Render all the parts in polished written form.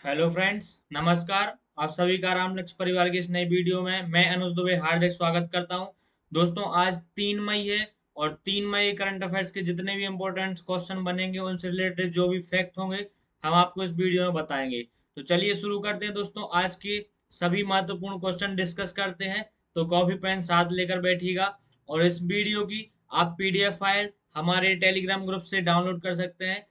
Hello friends, नमस्कार। आप सभी का राम लक्ष्य परिवार की इस नई वीडियो में मैं अनुज दुबे हार्दिक स्वागत करता हूं। दोस्तों, आज 3 मई है और 3 मई करंट अफेयर्स के जितने भी इंपॉर्टेंट क्वेश्चन बनेंगे उनसे रिलेटेड जो भी फैक्ट होंगे हम आपको इस वीडियो में बताएंगे। तो चलिए शुरू करते हैं दोस्तों। आज के सभी महत्वपूर्ण क्वेश्चन डिस्कस करते हैं। तो कॉपी पेन साथ लेकर बैठिएगा और इस वीडियो की आप पीडीएफ फाइल हमारे टेलीग्राम ग्रुप से डाउनलोड कर सकते हैं।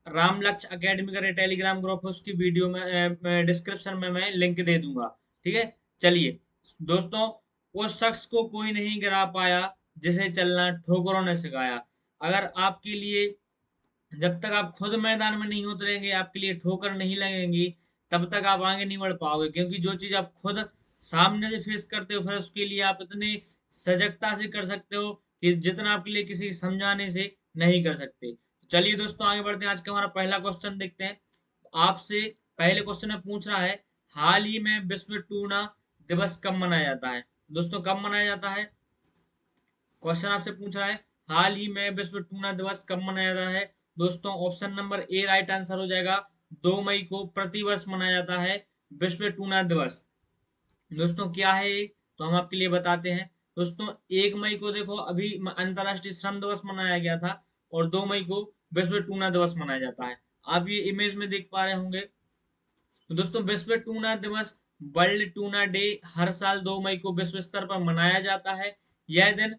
राम लक्ष्य अकेडमी का टेलीग्राम ग्रुप है, उसकी वीडियो में डिस्क्रिप्शन में मैं लिंक दे दूंगा। ठीक है, चलिए दोस्तों। उस शख्स को कोई नहीं गिरा पाया जिसे चलना ठोकरों ने सिखाया। अगर आपके लिए, जब तक आप खुद मैदान में नहीं उतरेंगे, आपके लिए ठोकर नहीं लगेंगी, तब तक आप आगे नहीं बढ़ पाओगे। क्योंकि जो चीज आप खुद सामने से फेस करते हो, फिर उसके लिए आप इतनी सजगता से कर सकते हो कि जितना आपके लिए किसी समझाने से नहीं कर सकते। चलिए दोस्तों, आगे बढ़ते हैं। आज का हमारा पहला क्वेश्चन देखते हैं। आपसे पहले क्वेश्चन में पूछ रहा है, हाल ही में विश्व टूना दिवस कब मनाया जाता है। दोस्तों, कब मनाया जाता है? क्वेश्चन आपसे पूछ रहा है, हाल ही में विश्व टूना दिवस कब मनाया जाता है। दोस्तों, option number A right answer हो जाएगा। 2 मई को प्रतिवर्ष मनाया जाता है विश्व टूना दिवस। दोस्तों, क्या है ये, तो हम आपके लिए बताते हैं। दोस्तों, 1 मई को देखो अभी अंतरराष्ट्रीय श्रम दिवस मनाया गया था और 2 मई को विश्व टूना दिवस मनाया जाता है। आप ये इमेज में देख पा रहे होंगे। तो दोस्तों, विश्व टूना दिवस, वर्ल्ड टूना डे, हर साल 2 मई को विश्व स्तर पर मनाया जाता है। यह दिन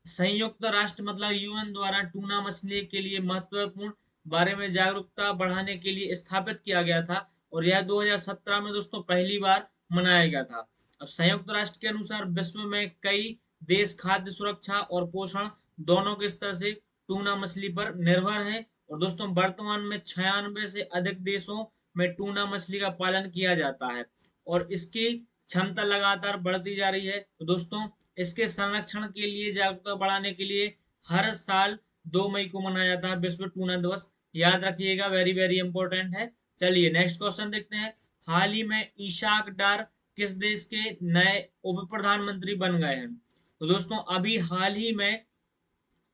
संयुक्त राष्ट्र मतलब यूएन द्वारा टूना मछली के लिए महत्वपूर्ण बारे में जागरूकता बढ़ाने के लिए स्थापित किया गया था और यह 2017 में दोस्तों पहली बार मनाया गया था। अब संयुक्त राष्ट्र के अनुसार विश्व में कई देश खाद्य सुरक्षा और पोषण दोनों के स्तर से टूना मछली पर निर्भर हैं और दोस्तों वर्तमान में 96 से अधिक देशों में टूना मछली का पालन किया जाता है और इसकी क्षमता लगातार बढ़ती जा रही है। तो दोस्तों, इसके संरक्षण के लिए जागरूकता बढ़ाने के लिए हर साल 2 मई को मनाया जाता है विश्व टूना दिवस। याद रखिएगा, वेरी वेरी इंपॉर्टेंट है। चलिए नेक्स्ट क्वेश्चन देखते हैं। हाल ही में इशाक डार किस देश के नए उप प्रधानमंत्री बन गए हैं। तो दोस्तों, अभी हाल ही में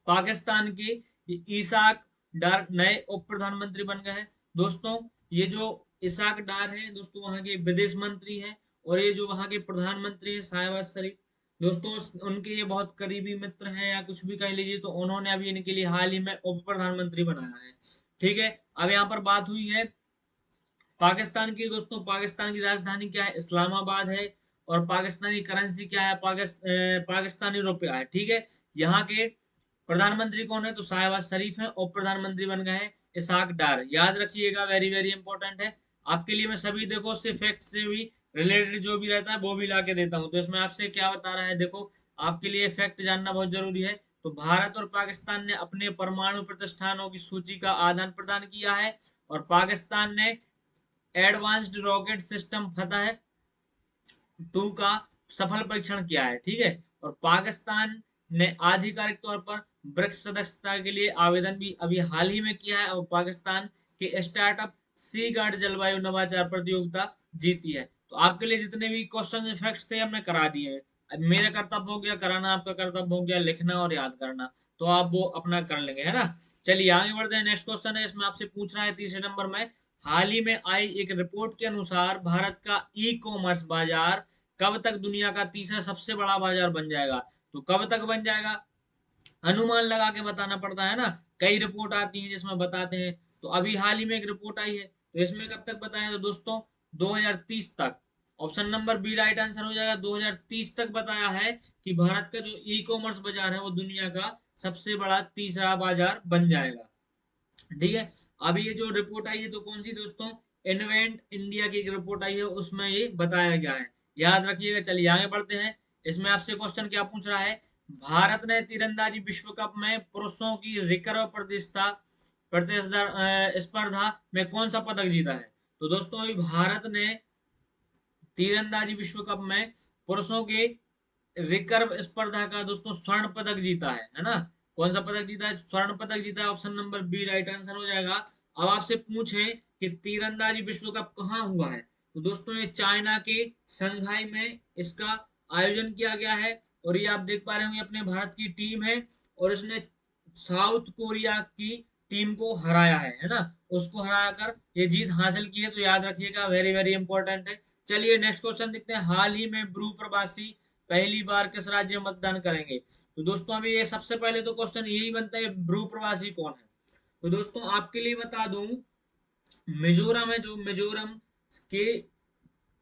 पाकिस्तान के इसाक डार नए उप प्रधानमंत्री बन गए हैं। दोस्तों, ये जो इसाक डार हैं दोस्तों, वहां के विदेश मंत्री हैं और ये जो वहां के प्रधानमंत्री हैं शाहबाज शरीफ, दोस्तों उनके ये बहुत करीबी मित्र हैं या कुछ भी कह लीजिए। तो उन्होंने अभी इनके लिए हाल ही में उप प्रधानमंत्री बनाया है। ठीक है, अब यहाँ पर बात हुई है पाकिस्तान की। दोस्तों, पाकिस्तान की राजधानी क्या है? इस्लामाबाद है। और पाकिस्तानी करेंसी क्या है? पाकिस्तानी रुपया है। ठीक है, यहाँ के प्रधानमंत्री कौन है? तो शाहबाज शरीफ है। उप प्रधानमंत्री बन गए हैं इसाक डार। याद रखिएगा, वेरी वेरी इंपॉर्टेंट है। आपके लिए मैं सभी देखो से फैक्ट से भी रिलेटेड जो भी रहता है वो भी ला के देता हूँ। तो इसमें आपसे क्या बता रहा है, देखो आपके लिए फैक्ट जानना बहुत जरूरी है। तो भारत और पाकिस्तान ने अपने परमाणु प्रतिष्ठानों की सूची का आदान प्रदान किया है और पाकिस्तान ने एडवांस्ड रॉकेट सिस्टम फतह 2 का सफल परीक्षण किया है। ठीक है, और पाकिस्तान ने आधिकारिक तौर पर ब्रिक्स सदस्यता के लिए आवेदन भी अभी हाल ही में किया है और पाकिस्तान के स्टार्टअप सी गार्ड जलवायु नवाचार प्रतियोगिता जीती है। तो आपके लिए जितने भी क्वेश्चन फैक्ट्स थे हमने करा दिए हैं। अब मेरा कर्तव्य हो गया कराना, आपका कर्तव्य हो गया लिखना और याद करना। तो आप वो अपना कर लेंगे, है ना। चलिए आगे बढ़ते हैं। नेक्स्ट क्वेश्चन है, इसमें आपसे पूछ रहा है तीसरे नंबर में, हाल ही में आई एक रिपोर्ट के अनुसार भारत का ई कॉमर्स बाजार कब तक दुनिया का तीसरा सबसे बड़ा बाजार बन जाएगा। तो कब तक बन जाएगा, अनुमान लगा के बताना पड़ता है ना। कई रिपोर्ट आती हैं जिसमें बताते हैं। तो अभी हाल ही में एक रिपोर्ट आई है, तो इसमें कब तक बताया? तो दोस्तों 2030 तक। Option number B right answer हो जाएगा। 2030 तक बताया है कि भारत का जो ई कॉमर्स बाजार है वो दुनिया का सबसे बड़ा तीसरा बाजार बन जाएगा। ठीक है, अभी ये जो रिपोर्ट आई है तो कौन सी दोस्तों, इन्वेंट इंडिया की एक रिपोर्ट आई है, उसमें ये बताया गया है। याद रखिएगा। चलिए आगे बढ़ते हैं। इसमें आपसे क्वेश्चन क्या पूछ रहा है, भारत ने तीरंदाजी विश्व कप में पुरुषों की रिकर्व स्पर्धा में कौन सा पदक जीता है। तो दोस्तों, अभी भारत ने तीरंदाजी विश्व कप में पुरुषों के रिकर्व स्पर्धा का दोस्तों स्वर्ण पदक जीता है ना। कौन सा पदक जीता है? स्वर्ण पदक जीता है। Option number B right answer हो जाएगा। अब आपसे पूछे कि तीरंदाजी विश्व कप कहाँ हुआ है, तो दोस्तों ये चाइना के संघाई में इसका आयोजन किया गया है। और ये आप देख पा रहे होंगे अपने भारत की टीम है और इसने साउथ कोरिया की टीम को हराया है ना, उसको हरा कर ये जीत हासिल की है, तो याद रखिएगा, वेरी वेरी इंपॉर्टेंट है। चलिए नेक्स्ट क्वेश्चन देखते हैं। हाल ही में ब्रू प्रवासी पहली बार किस राज्य में मतदान करेंगे? तो दोस्तों अभी ये सबसे पहले तो क्वेश्चन यही बनता है, ब्रू प्रवासी कौन है? तो दोस्तों आपके लिए बता दूं, मिजोरम है, जो मिजोरम के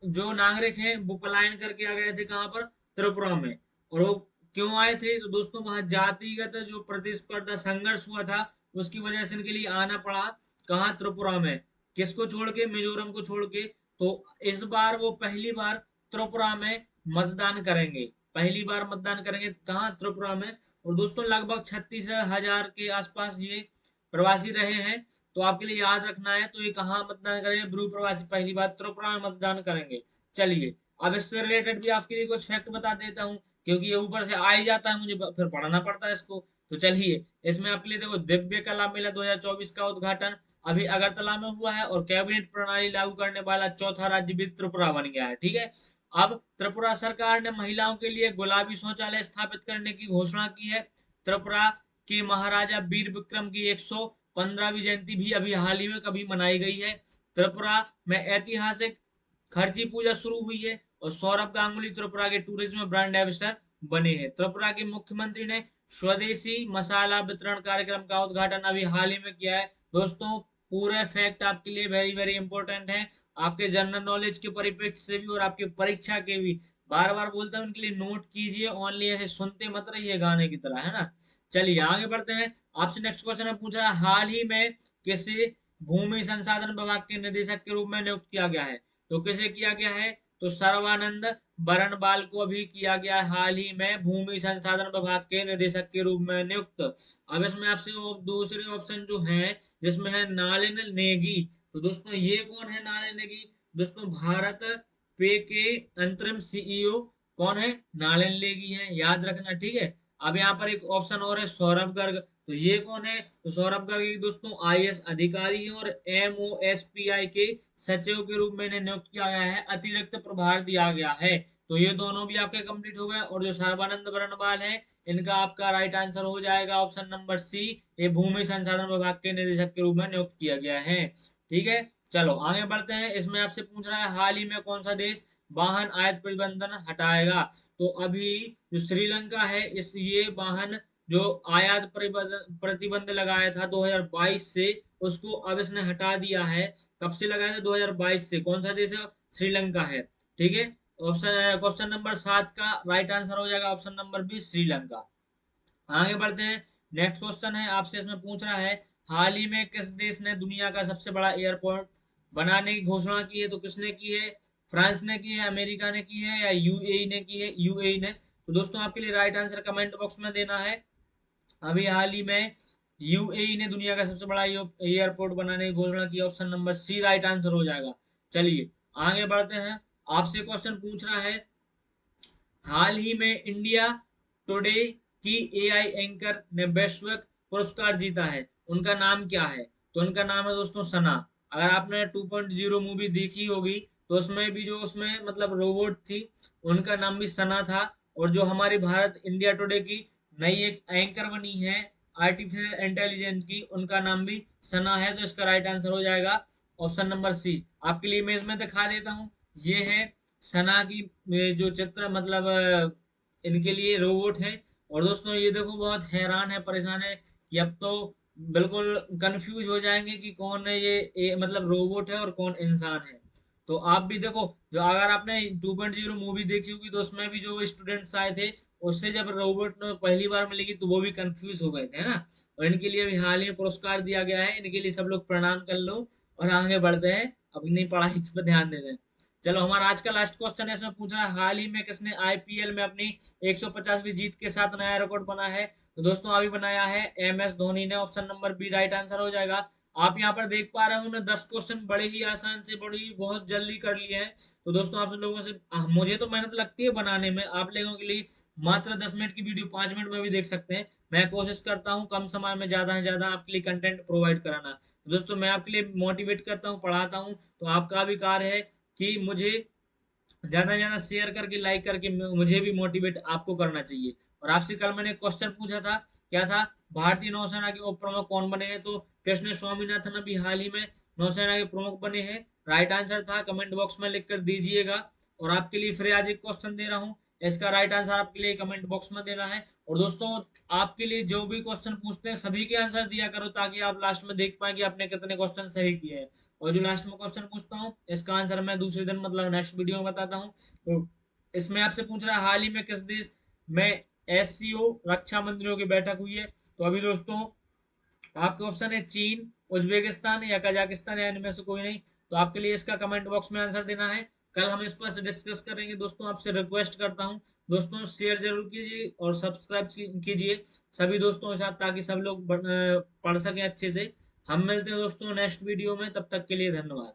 जो नागरिक हैं वो पलायन करके आ गए थे कहाँ पर? त्रिपुरा में। और वो क्यों आए थे? तो दोस्तों वहां जातिगत जो प्रतिस्पर्धा संघर्ष हुआ था, उसकी वजह से इनके लिए आना पड़ा कहाँ? त्रिपुरा में। किसको छोड़ के? मिजोरम को छोड़ के। तो इस बार वो पहली बार त्रिपुरा में मतदान करेंगे, पहली बार मतदान करेंगे कहाँ? त्रिपुरा में। और दोस्तों लगभग 36,000 के आसपास ये प्रवासी रहे हैं। तो आपके लिए याद रखना है, तो ये कहाँ मतदान करेंगे? ब्रू प्रवासी पहली बार त्रिपुरा में मतदान करेंगे। चलिए अब इससे रिलेटेड भी आपके लिए कुछ फैक्ट बता देता हूँ, क्योंकि ये ऊपर से आ ही जाता है, मुझे फिर पढ़ना पड़ता है इसको। तो चलिए इसमें आपके लिए देखो, दिव्य कला मेला 2024 का उद्घाटन अभी अगरतला में हुआ है, और कैबिनेट प्रणाली लागू करने वाला चौथा राज्य भी त्रिपुरा बन गया है। ठीक है। अब त्रिपुरा सरकार ने महिलाओं के लिए गुलाबी शौचालय स्थापित करने की घोषणा की है। त्रिपुरा के महाराजा वीर विक्रम की 115वीं जयंती भी अभी हाल ही में कभी मनाई गई है। त्रिपुरा में ऐतिहासिक खर्ची पूजा शुरू हुई है, और सौरभ गांगुली त्रिपुरा के टूरिज्म ब्रांड एम्बेसडर बने हैं। त्रिपुरा के मुख्यमंत्री ने स्वदेशी मसाला वितरण कार्यक्रम का उद्घाटन अभी हाल ही में किया है। दोस्तों पूरे फैक्ट आपके लिए वेरी वेरी इंपॉर्टेंट है, आपके जनरल नॉलेज के परिप्रेक्ष्य से भी और आपकी परीक्षा के भी। बार बार बोलता हूँ उनके लिए नोट कीजिए, ओनली ऐसे सुनते मत रहिए गाने की तरह, है ना। चलिए आगे बढ़ते हैं। आपसे नेक्स्ट क्वेश्चन में पूछ रहा है, हाल ही में किसे भूमि संसाधन विभाग के निदेशक के रूप में नियुक्त किया गया है? तो किसे किया गया है? तो सर्वानंद बरनबाल को अभी किया गया हाल ही में भूमि संसाधन विभाग के निदेशक के रूप में नियुक्त। अब इसमें आपसे दूसरे ऑप्शन जो है, जिसमें है नालिन नेगी। तो दोस्तों ये कौन है नालिन नेगी? दोस्तों भारत पे के अंतरिम सीईओ कौन है? नालिन नेगी है, याद रखना। ठीक है। अब यहाँ पर एक ऑप्शन और है, सौरभ गर्ग। तो ये कौन है? तो सौरभ गर्ग एक दोस्तों आईएएस अधिकारी है, और एमओएसपीआई के सचिव के रूप में इन्हें नियुक्त किया गया है, अतिरिक्त प्रभार दिया गया है। तो ये दोनों भी आपके कंप्लीट हो गए। और जो सर्बानंद बरनवाल है, इनका आपका राइट आंसर हो जाएगा ऑप्शन नंबर सी, ये भूमि संसाधन विभाग के निदेशक के रूप में नियुक्त किया गया है। ठीक है। चलो आगे बढ़ते हैं। इसमें आपसे पूछ रहा है, हाल ही में कौन सा देश वाहन आयात प्रतिबंधन हटाएगा? तो अभी जो श्रीलंका है, इस ये वाहन जो आयात प्रतिबंध लगाया था 2022 से, उसको अब इसने हटा दिया है। कब से लगाया था? 2022 से। कौन सा देश है? श्रीलंका है। ठीक है। ऑप्शन क्वेश्चन नंबर 7 का राइट आंसर हो जाएगा ऑप्शन नंबर बी, श्रीलंका। आगे बढ़ते हैं। नेक्स्ट क्वेश्चन है आपसे, इसमें पूछ रहा है, हाल ही में किस देश ने दुनिया का सबसे बड़ा एयरपोर्ट बनाने की घोषणा की है? तो किसने की है? फ्रांस ने की है, अमेरिका ने की है, या यूएई ने की है? यूएई ने। तो दोस्तों आपके लिए राइट आंसर कमेंट बॉक्स में देना है। अभी हाल ही में यूएई ने दुनिया का सबसे बड़ा एयरपोर्ट बनाने की घोषणा की, option number C right answer हो जाएगा। चलिए आगे बढ़ते हैं। आपसे क्वेश्चन पूछ रहा है, हाल ही में इंडिया टुडे की एआई एंकर ने वैश्विक पुरस्कार जीता है, उनका नाम क्या है? तो उनका नाम है दोस्तों सना। अगर आपने 2.0 मूवी देखी होगी, तो उसमें भी जो उसमें मतलब रोबोट थी, उनका नाम भी सना था। और जो हमारी भारत इंडिया टुडे की नई एक एंकर बनी है आर्टिफिशियल इंटेलिजेंस की, उनका नाम भी सना है। तो इसका राइट आंसर हो जाएगा ऑप्शन नंबर सी। आपके लिए इमेज में दिखा देता हूँ, ये है सना की जो चित्र, मतलब इनके लिए रोबोट है। और दोस्तों ये देखो बहुत हैरान है, परेशान है, कि अब तो बिल्कुल कंफ्यूज हो जाएंगे कि कौन है ये मतलब रोबोट है और कौन इंसान है। तो आप भी देखो, जो अगर आपने 2.0 मूवी देखी होगी, तो उसमें भी जो स्टूडेंट्स आए थे, उससे जब रोबोट पहली बार मिलेगी तो वो भी कंफ्यूज हो गए थे, है ना। और इनके लिए भी हाल ही में पुरस्कार दिया गया है, इनके लिए सब लोग प्रणाम कर लो। और आगे बढ़ते हैं, अपनी पढ़ाई पर ध्यान देते हैं। चलो हमारा आज का लास्ट क्वेश्चन है, इसमें पूछ रहा है, हाल ही में किसने आईपीएल में अपनी 150वीं जीत के साथ नया रिकॉर्ड बना है? तो दोस्तों अभी बनाया है एमएस धोनी ने, option number B right answer हो जाएगा। आप यहाँ पर देख पा रहे हो ना, 10 क्वेश्चन बड़े ही आसान से बड़ी बहुत जल्दी कर लिए हैं। तो दोस्तों आप सब लोगों से मुझे तो मेहनत लगती है बनाने में, आप लोगों के लिए मात्र 10 मिनट की वीडियो 5 मिनट में भी देख सकते हैं। मैं कोशिश करता हूँ कम समय में ज्यादा से ज्यादा आपके लिए कंटेंट प्रोवाइड कराना। दोस्तों मैं आपके लिए मोटिवेट करता हूँ, पढ़ाता हूँ, तो आपका भी कार्य है कि मुझे ज्यादा से ज्यादा शेयर करके लाइक करके मुझे भी मोटिवेट आपको करना चाहिए। और आपसे कल मैंने क्वेश्चन पूछा था, क्या था? भारतीय नौसेना के उप प्रमुख कौन बने हैं? तो कृष्ण स्वामीनाथन अभी हाल ही में नौसेना के प्रमुख बने हैं। राइट आंसर था, कमेंट बॉक्स में लिख कर दीजिएगा। और आपके लिए फिर आज एक क्वेश्चन दे रहा हूँ, इसका राइट आंसर आपके लिए कमेंट बॉक्स में देना है। और दोस्तों, आपके लिए जो भी क्वेश्चन पूछते हैं सभी के आंसर दिया करो, ताकि आप लास्ट में देख पाए कि आपने कितने क्वेश्चन सही किए हैं। और जो लास्ट में क्वेश्चन पूछता हूँ इसका आंसर मैं दूसरे दिन मतलब नेक्स्ट वीडियो में बताता हूँ। तो इसमें आपसे पूछ रहा है हाल ही में किस देश में एससीओ रक्षा मंत्रियों की बैठक हुई है। तो अभी दोस्तों आपके ऑप्शन है चीन, उज्बेकिस्तान या कजाकिस्तान, या इनमें से कोई नहीं। तो आपके लिए इसका कमेंट बॉक्स में आंसर देना है। कल हम इस पर डिस्कस करेंगे। दोस्तों आपसे रिक्वेस्ट करता हूँ, दोस्तों शेयर जरूर कीजिए और सब्सक्राइब कीजिए सभी दोस्तों के साथ, ताकि सब लोग पढ़ सकें अच्छे से। हम मिलते हैं दोस्तों नेक्स्ट वीडियो में, तब तक के लिए धन्यवाद।